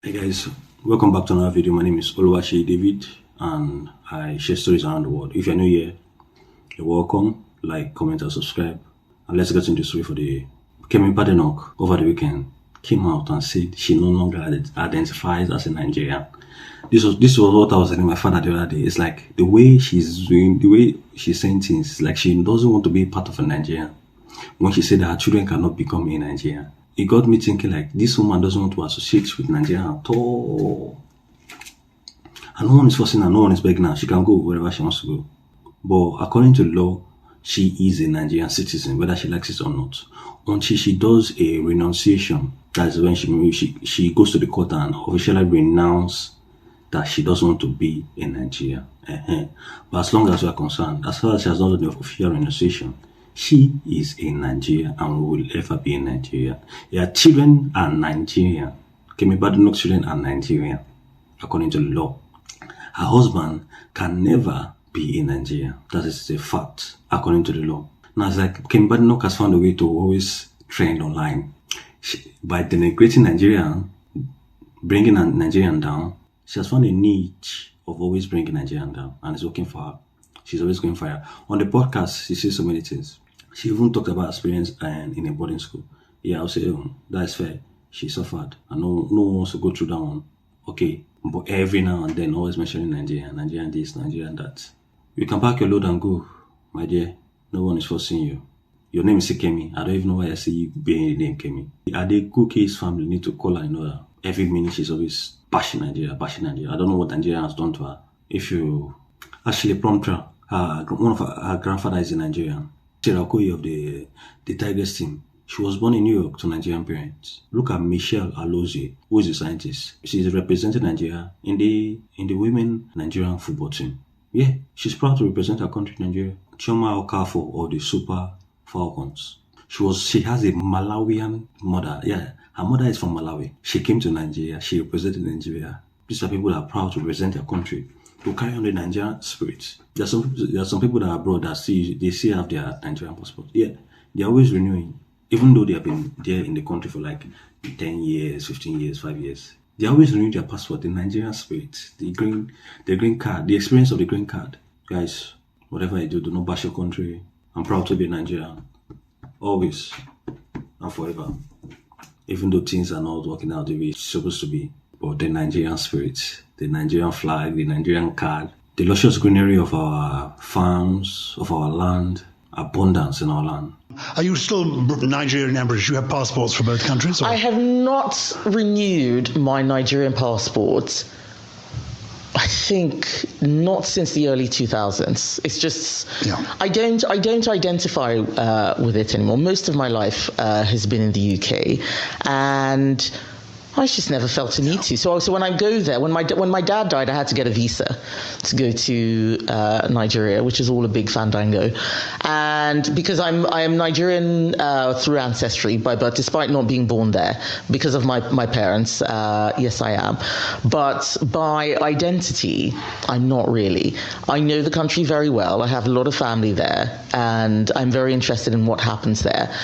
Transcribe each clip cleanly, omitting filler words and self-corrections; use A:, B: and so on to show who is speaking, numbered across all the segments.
A: Hey guys, welcome back to another video. My name is Oluwaseyi David and I share stories around the world. If you're new here, you're welcome. Like, comment, and subscribe. And let's get into the story for the day. Kemi Badenoch over the weekend came out and said she no longer identifies as a Nigerian. This was what I was telling my father the other day. It's like the way she's doing, the way she's saying things, like she doesn't want to be part of a Nigerian. When she said that her children cannot become a Nigerian, it got me thinking, like, this woman doesn't want to associate with Nigeria at all. And no one is forcing her, no one is begging her. She can go wherever she wants to go. But according to law, she is a Nigerian citizen, whether she likes it or not. Until she does a renunciation, that's when she goes to the court and officially renounce that she doesn't want to be in Nigeria. But as long as we are concerned, as far as she has not done the official renunciation, she is a Nigerian and will ever be a Nigerian. Her children are Nigerian. Kemi Badenoch's children are Nigerian, according to the law. Her husband can never be in Nigeria. That is a fact, according to the law. Now, it's like Kemi Badenoch has found a way to always trend online. By denigrating Nigerian, bringing a Nigerian down, she has found a niche of always bringing Nigerian down, and it's working for her. She's always going fire. On the podcast, she says so many things. She even talked about experience in a boarding school. Yeah, I'll say, that's fair. She suffered. And no one wants to go through that one. Okay. But every now and then, always mentioning Nigeria, Nigerian this, Nigerian that. You can pack your load and go, my dear. No one is forcing you. Your name is Kemi. I don't even know why I say you being the name Kemi. Adegoke's family need to call her in order. Every minute she's always bashing Nigeria. I don't know what Nigeria has done to her. If you actually prompt her, one of her grandfather is a Nigerian. Okoye of the Tigers team. She was born in New York to Nigerian parents. Look at Michelle Alozie, who is a scientist. She's representing Nigeria in the women Nigerian football team. Yeah, she's proud to represent her country, Nigeria. Chioma Okafor of the Super Falcons. She has a Malawian mother. Yeah, her mother is from Malawi. She came to Nigeria. She represented Nigeria. These are people that are proud to represent their country, to carry on the Nigerian spirit. There are some people that are abroad that still have their Nigerian passport. Yeah, they're always renewing, even though they have been there in the country for like 10 years, 15 years, 5 years. They always renew their passport, the Nigerian spirit, the green card, the experience of the green card. Guys, whatever you do not bash your country. I'm proud to be Nigerian, always and forever. Even though things are not working out the way it's supposed to be, but the Nigerian spirit, the Nigerian flag, the Nigerian card, the luscious greenery of our farms, of our land, abundance in our land.
B: Are you still Nigerian and British? You have passports for both countries? Or?
C: I have not renewed my Nigerian passport. I think not since the early 2000s. It's just I don't identify with it anymore. Most of my life has been in the UK, and I just never felt a need to. So when I go there, when my dad died, I had to get a visa to go to Nigeria, which is all a big fandango. And because I am Nigerian through ancestry by birth, despite not being born there, because of my parents, yes, I am. But by identity, I'm not really. I know the country very well. I have a lot of family there, and I'm very interested in what happens there.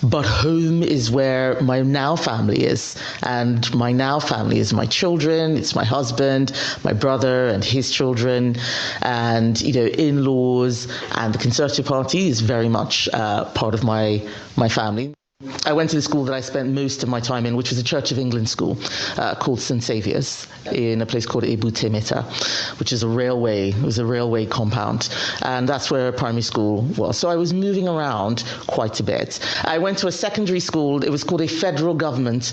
C: But home is where my now family is, and my now family is my children, it's my husband, my brother and his children, and in-laws, and the Conservative Party is very much part of my family. I went to the school that I spent most of my time in, which was a Church of England school called St. Saviour's in a place called Ebutemeta, which is a railway compound. And that's where primary school was. So I was moving around quite a bit. I went to a secondary school. It was called a federal government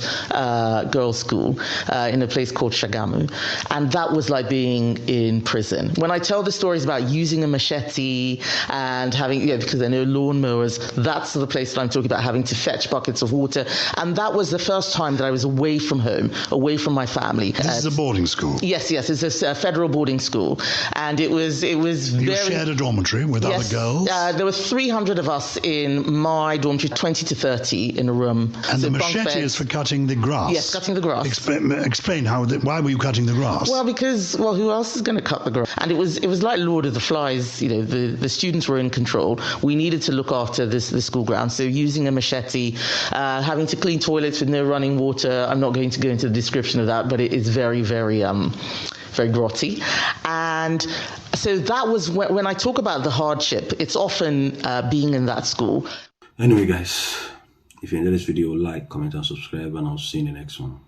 C: girls' school in a place called Shagamu. And that was like being in prison. When I tell the stories about using a machete and having, because I know lawnmowers, that's the place that I'm talking about, having to fetch buckets of water. And that was the first time that I was away from home, away from my family.
B: This is a boarding school?
C: Yes, it's a federal boarding school. And it was
B: you
C: very...
B: shared a dormitory with other girls?
C: There were 300 of us in my dormitory, 20 to 30 in a room.
B: And so the machete is for cutting the grass?
C: Yes, cutting the grass.
B: Explain why were you cutting the grass?
C: Well, because who else is going to cut the grass? And it was like Lord of the Flies. The students were in control. We needed to look after the school grounds. So using a machete dirty, having to clean toilets with no running water. I'm not going to go into the description of that, but it is very, very, very grotty. And so that was when I talk about the hardship, it's often being in that school.
A: Anyway, guys, if you enjoyed this video, like, comment, and subscribe, and I'll see you in the next one.